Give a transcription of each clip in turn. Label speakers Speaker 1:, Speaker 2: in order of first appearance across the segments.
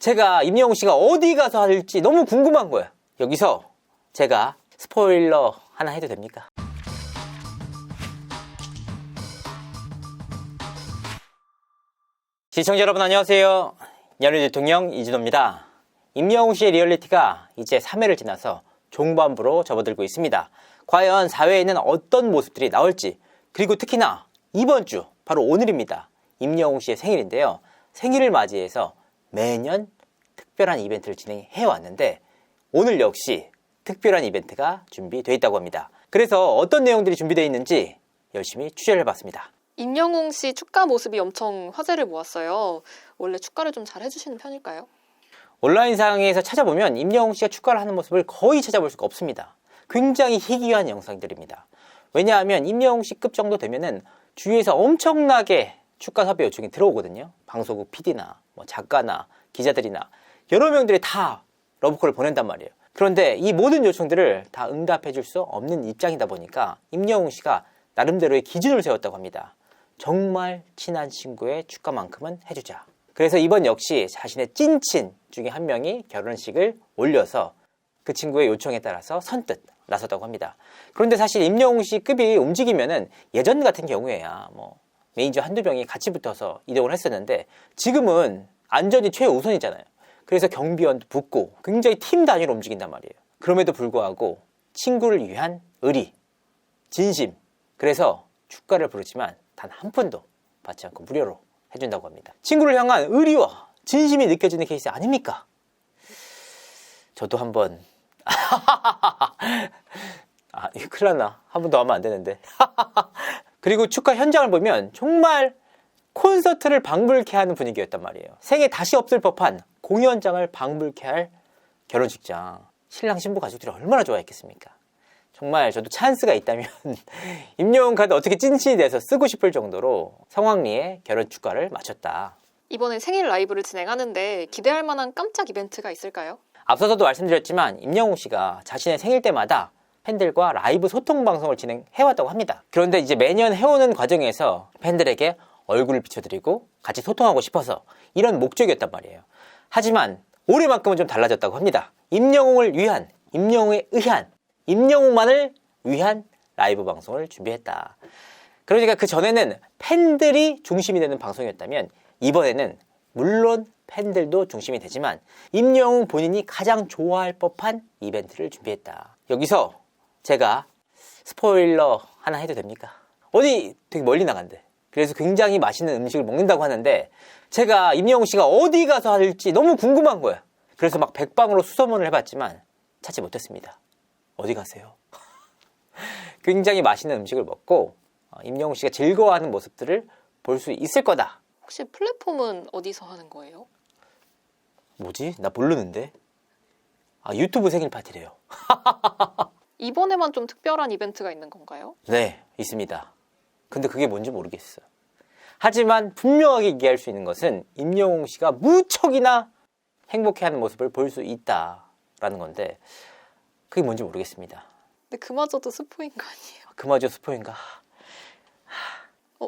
Speaker 1: 제가 임영웅 씨가 어디 가서 할지 너무 궁금한 거예요. 여기서 제가 스포일러 하나 해도 됩니까? 시청자 여러분 안녕하세요. 연예 대통령 이진호입니다. 임영웅 씨의 리얼리티가 이제 3회를 지나서 종반부로 접어들고 있습니다. 과연 4회에는 어떤 모습들이 나올지, 그리고 특히나 이번 주 바로 오늘입니다. 임영웅 씨의 생일인데요. 생일을 맞이해서 매년 특별한 이벤트를 진행해 왔는데 오늘 역시 특별한 이벤트가 준비되어 있다고 합니다. 그래서 어떤 내용들이 준비되어 있는지 열심히 취재를 해봤습니다.
Speaker 2: 임영웅 씨 축가 모습이 엄청 화제를 모았어요. 원래 축가를 좀 잘 해주시는 편일까요?
Speaker 1: 온라인상에서 찾아보면 임영웅 씨가 축가를 하는 모습을 거의 찾아볼 수가 없습니다. 굉장히 희귀한 영상들입니다. 왜냐하면 임영웅 씨급 정도 되면은 주위에서 엄청나게 축가 섭외 요청이 들어오거든요. 방송국 PD나 작가나 기자들이나 여러 명들이 다 러브콜을 보낸단 말이에요. 그런데 이 모든 요청들을 다 응답해 줄 수 없는 입장이다 보니까 임영웅 씨가 나름대로의 기준을 세웠다고 합니다. 정말 친한 친구의 축가만큼은 해주자. 그래서 이번 역시 자신의 찐친 중에 한 명이 결혼식을 올려서 그 친구의 요청에 따라서 선뜻 나섰다고 합니다. 그런데 사실 임영웅 씨 급이 움직이면은 예전 같은 경우에야 매니저 한두 명이 같이 붙어서 이동을 했었는데 지금은 안전이 최우선이잖아요. 그래서 경비원도 붙고 굉장히 팀 단위로 움직인단 말이에요. 그럼에도 불구하고 친구를 위한 의리, 진심, 그래서 축가를 부르지만 단 한 푼도 받지 않고 무료로 해준다고 합니다. 친구를 향한 의리와 진심이 느껴지는 케이스 아닙니까? 저도 한번 이거 큰일 났나? 한 번 더 하면 안 되는데. 그리고 축가 현장을 보면 정말 콘서트를 방불케 하는 분위기였단 말이에요. 생에 다시 없을 법한 공연장을 방불케 할 결혼식장. 신랑 신부 가족들이 얼마나 좋아했겠습니까? 정말 저도 찬스가 있다면 임영웅 카드 어떻게 찐친이 돼서 쓰고 싶을 정도로 성황리에 결혼 축가를 마쳤다.
Speaker 2: 이번에 생일 라이브를 진행하는데 기대할 만한 깜짝 이벤트가 있을까요?
Speaker 1: 앞서서도 말씀드렸지만 임영웅 씨가 자신의 생일 때마다 팬들과 라이브 소통 방송을 진행해왔다고 합니다. 그런데 이제 매년 해오는 과정에서 팬들에게 얼굴을 비춰드리고 같이 소통하고 싶어서 이런 목적이었단 말이에요. 하지만 올해만큼은 좀 달라졌다고 합니다. 임영웅을 위한, 임영웅에 의한, 임영웅만을 위한 라이브 방송을 준비했다. 그러니까 그 전에는 팬들이 중심이 되는 방송이었다면 이번에는 물론 팬들도 중심이 되지만 임영웅 본인이 가장 좋아할 법한 이벤트를 준비했다. 여기서 제가 스포일러 하나 해도 됩니까? 어디 되게 멀리 나간대. 그래서 굉장히 맛있는 음식을 먹는다고 하는데 제가 임영웅 씨가 어디 가서 할지 너무 궁금한 거예요. 그래서 막 백방으로 수소문을 해봤지만 찾지 못했습니다. 어디 가세요? 굉장히 맛있는 음식을 먹고 임영웅 씨가 즐거워하는 모습들을 볼 수 있을 거다.
Speaker 2: 혹시 플랫폼은 어디서 하는 거예요?
Speaker 1: 뭐지? 나 모르는데. 유튜브 생일 파티래요.
Speaker 2: 이번에만 좀 특별한 이벤트가 있는 건가요?
Speaker 1: 네, 있습니다. 근데 그게 뭔지 모르겠어요. 하지만 분명하게 얘기할 수 있는 것은 임영웅 씨가 무척이나 행복해하는 모습을 볼 수 있다라는 건데 그게 뭔지 모르겠습니다.
Speaker 2: 근데 그마저도 스포인 거 아니에요?
Speaker 1: 그마저 스포인가?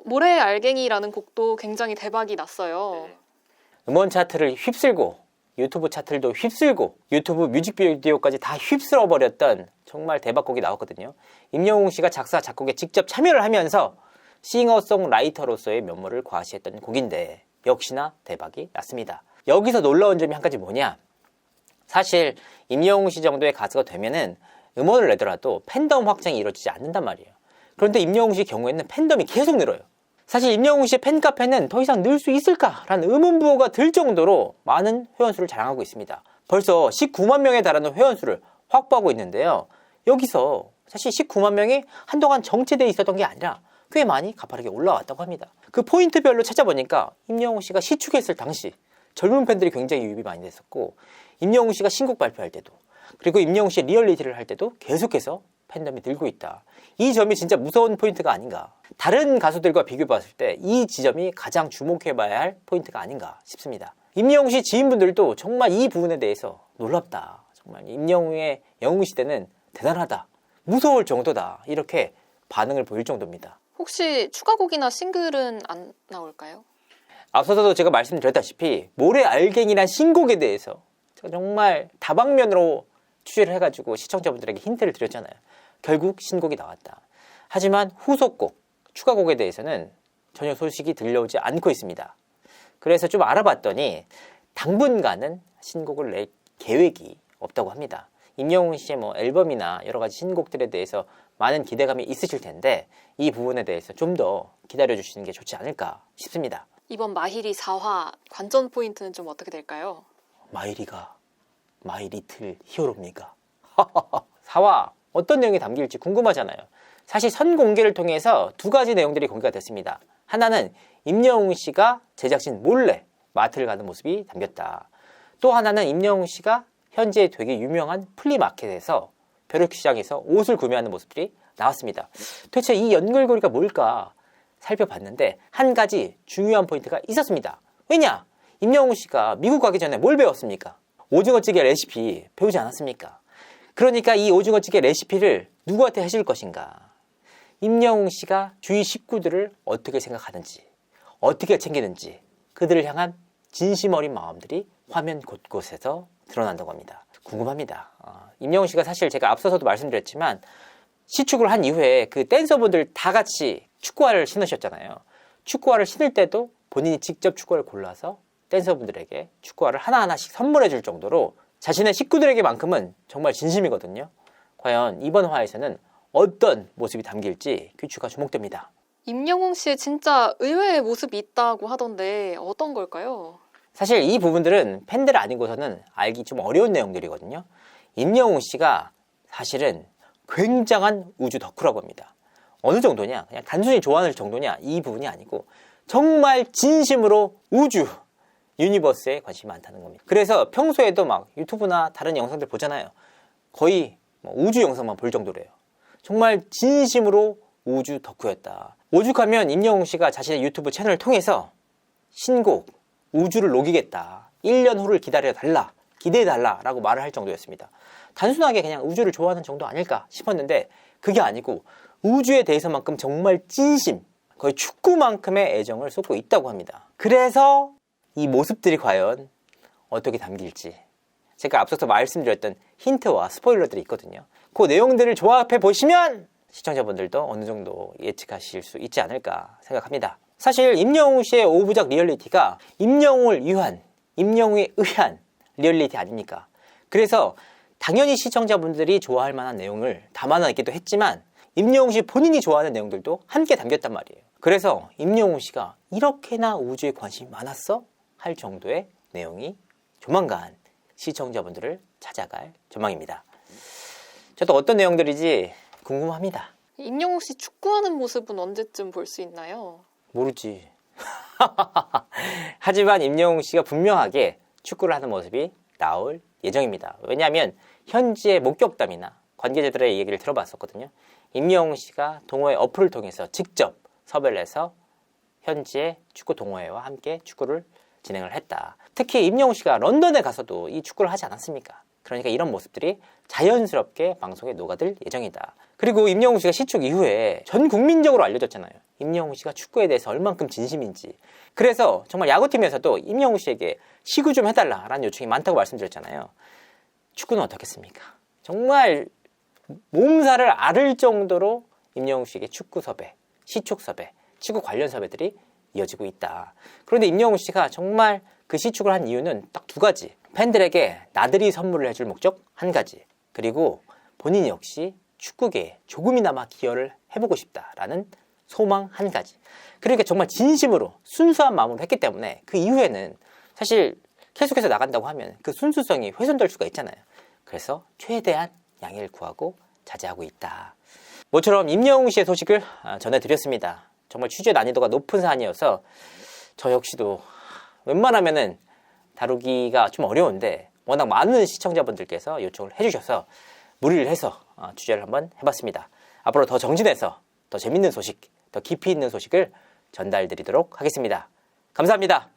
Speaker 2: 모래의 알갱이라는 곡도 굉장히 대박이 났어요.
Speaker 1: 음원 차트를 휩쓸고 유튜브 차트도 휩쓸고 유튜브 뮤직비디오까지 다 휩쓸어 버렸던 정말 대박곡이 나왔거든요. 임영웅 씨가 작사 작곡에 직접 참여를 하면서 싱어송라이터로서의 면모를 과시했던 곡인데 역시나 대박이 났습니다. 여기서 놀라운 점이 한 가지 뭐냐? 사실 임영웅 씨 정도의 가수가 되면은 음원을 내더라도 팬덤 확장이 이루어지지 않는단 말이에요. 그런데 임영웅 씨 경우에는 팬덤이 계속 늘어요. 사실 임영웅 씨의 팬카페는 더 이상 늘 수 있을까라는 의문부호가 들 정도로 많은 회원수를 자랑하고 있습니다. 벌써 19만 명에 달하는 회원수를 확보하고 있는데요. 여기서 사실 19만 명이 한동안 정체되어 있었던 게 아니라 꽤 많이 가파르게 올라왔다고 합니다. 그 포인트별로 찾아보니까 임영웅 씨가 시축했을 당시 젊은 팬들이 굉장히 유입이 많이 됐었고 임영웅 씨가 신곡 발표할 때도 그리고 임영웅 씨의 리얼리티를 할 때도 계속해서 팬덤이 늘고 있다. 이 점이 진짜 무서운 포인트가 아닌가. 다른 가수들과 비교해봤을 때 이 지점이 가장 주목해봐야 할 포인트가 아닌가 싶습니다. 임영웅 씨 지인분들도 정말 이 부분에 대해서 놀랍다. 정말 임영웅의 영웅 시대는 대단하다. 무서울 정도다. 이렇게 반응을 보일 정도입니다.
Speaker 2: 혹시 추가곡이나 싱글은 안 나올까요?
Speaker 1: 앞서서도 제가 말씀드렸다시피 모래알갱이란 신곡에 대해서 제가 정말 다방면으로 취재를 해가지고 시청자분들에게 힌트를 드렸잖아요. 결국 신곡이 나왔다. 하지만 후속곡, 추가곡에 대해서는 전혀 소식이 들려오지 않고 있습니다. 그래서 좀 알아봤더니 당분간은 신곡을 낼 계획이 없다고 합니다. 임영웅 씨의 앨범이나 여러 가지 신곡들에 대해서 많은 기대감이 있으실 텐데 이 부분에 대해서 좀 더 기다려주시는 게 좋지 않을까 싶습니다.
Speaker 2: 이번 마히리 4화 관전 포인트는 좀 어떻게 될까요?
Speaker 1: 마이리가 마이 리틀 히어로입니까? 4화 어떤 내용이 담길지 궁금하잖아요. 사실 선공개를 통해서 두 가지 내용들이 공개가 됐습니다. 하나는 임영웅 씨가 제작진 몰래 마트를 가는 모습이 담겼다. 또 하나는 임영웅 씨가 현재 되게 유명한 플리마켓에서 벼룩시장에서 옷을 구매하는 모습들이 나왔습니다. 도대체 이 연결고리가 뭘까 살펴봤는데 한 가지 중요한 포인트가 있었습니다. 왜냐? 임영웅 씨가 미국 가기 전에 뭘 배웠습니까? 오징어찌개 레시피 배우지 않았습니까? 그러니까 이 오징어찌개 레시피를 누구한테 해줄 것인가? 임영웅 씨가 주위 식구들을 어떻게 생각하는지, 어떻게 챙기는지 그들을 향한 진심 어린 마음들이 화면 곳곳에서 드러난다고 합니다. 궁금합니다. 임영웅 씨가 사실 제가 앞서서도 말씀드렸지만 시축을 한 이후에 그 댄서분들 다 같이 축구화를 신으셨잖아요. 축구화를 신을 때도 본인이 직접 축구화를 골라서 댄서분들에게 축구화를 하나하나씩 선물해 줄 정도로 자신의 식구들에게만큼은 정말 진심이거든요. 과연 이번 화에서는 어떤 모습이 담길지 귀추가 주목됩니다.
Speaker 2: 임영웅 씨의 진짜 의외의 모습이 있다고 하던데 어떤 걸까요?
Speaker 1: 사실 이 부분들은 팬들 아니고서는 알기 좀 어려운 내용들이거든요. 임영웅 씨가 사실은 굉장한 우주 덕후라고 합니다. 어느 정도냐? 그냥 단순히 좋아하는 정도냐? 이 부분이 아니고 정말 진심으로 우주, 유니버스에 관심이 많다는 겁니다. 그래서 평소에도 막 유튜브나 다른 영상들 보잖아요. 거의 우주 영상만 볼 정도래요. 정말 진심으로 우주 덕후였다. 오죽하면 임영웅 씨가 자신의 유튜브 채널을 통해서 신곡 우주를 녹이겠다. 1년 후를 기다려달라. 기대해달라. 라고 말을 할 정도였습니다. 단순하게 그냥 우주를 좋아하는 정도 아닐까 싶었는데 그게 아니고 우주에 대해서만큼 정말 진심, 거의 축구만큼의 애정을 쏟고 있다고 합니다. 그래서 이 모습들이 과연 어떻게 담길지 제가 앞서서 말씀드렸던 힌트와 스포일러들이 있거든요. 그 내용들을 조합해 보시면 시청자분들도 어느 정도 예측하실 수 있지 않을까 생각합니다. 사실 임영웅 씨의 5부작 리얼리티가 임영웅을 위한, 임영웅에 의한 리얼리티 아닙니까? 그래서 당연히 시청자분들이 좋아할 만한 내용을 담아놨기도 했지만 임영웅 씨 본인이 좋아하는 내용들도 함께 담겼단 말이에요. 그래서 임영웅 씨가 이렇게나 우주에 관심이 많았어? 할 정도의 내용이 조만간 시청자분들을 찾아갈 전망입니다. 저도 어떤 내용들인지 궁금합니다.
Speaker 2: 임영웅 씨 축구하는 모습은 언제쯤 볼 수 있나요?
Speaker 1: 모르지. 하지만 임영웅 씨가 분명하게 축구를 하는 모습이 나올 예정입니다. 왜냐하면 현지의 목격담이나 관계자들의 얘기를 들어봤었거든요. 임영웅 씨가 동호회 어플을 통해서 직접 섭외를 해서 현지의 축구 동호회와 함께 축구를 진행을 했다. 특히 임영웅 씨가 런던에 가서도 이 축구를 하지 않았습니까? 그러니까 이런 모습들이 자연스럽게 방송에 녹아들 예정이다. 그리고 임영웅 씨가 시축 이후에 전 국민적으로 알려졌잖아요. 임영웅 씨가 축구에 대해서 얼만큼 진심인지. 그래서 정말 야구팀에서도 임영웅 씨에게 시구 좀 해달라라는 요청이 많다고 말씀드렸잖아요. 축구는 어떻겠습니까? 정말 몸살을 앓을 정도로 임영웅 씨에게 축구 섭외, 시축 섭외, 축구 관련 섭외들이 이어지고 있다. 그런데 임영웅 씨가 정말 그 시축을 한 이유는 딱 두 가지. 팬들에게 나들이 선물을 해줄 목적 한 가지. 그리고 본인 역시 축구계에 조금이나마 기여를 해보고 싶다라는 소망 한 가지. 그러니까 정말 진심으로 순수한 마음으로 했기 때문에 그 이후에는 사실 계속해서 나간다고 하면 그 순수성이 훼손될 수가 있잖아요. 그래서 최대한 양해를 구하고 자제하고 있다. 모처럼 임영웅 씨의 소식을 전해드렸습니다. 정말 취재 난이도가 높은 사안이어서 저 역시도 웬만하면은 다루기가 좀 어려운데 워낙 많은 시청자분들께서 요청을 해주셔서 무리를 해서 취재를 한번 해봤습니다. 앞으로 더 정진해서 더 재밌는 소식, 더 깊이 있는 소식을 전달드리도록 하겠습니다. 감사합니다.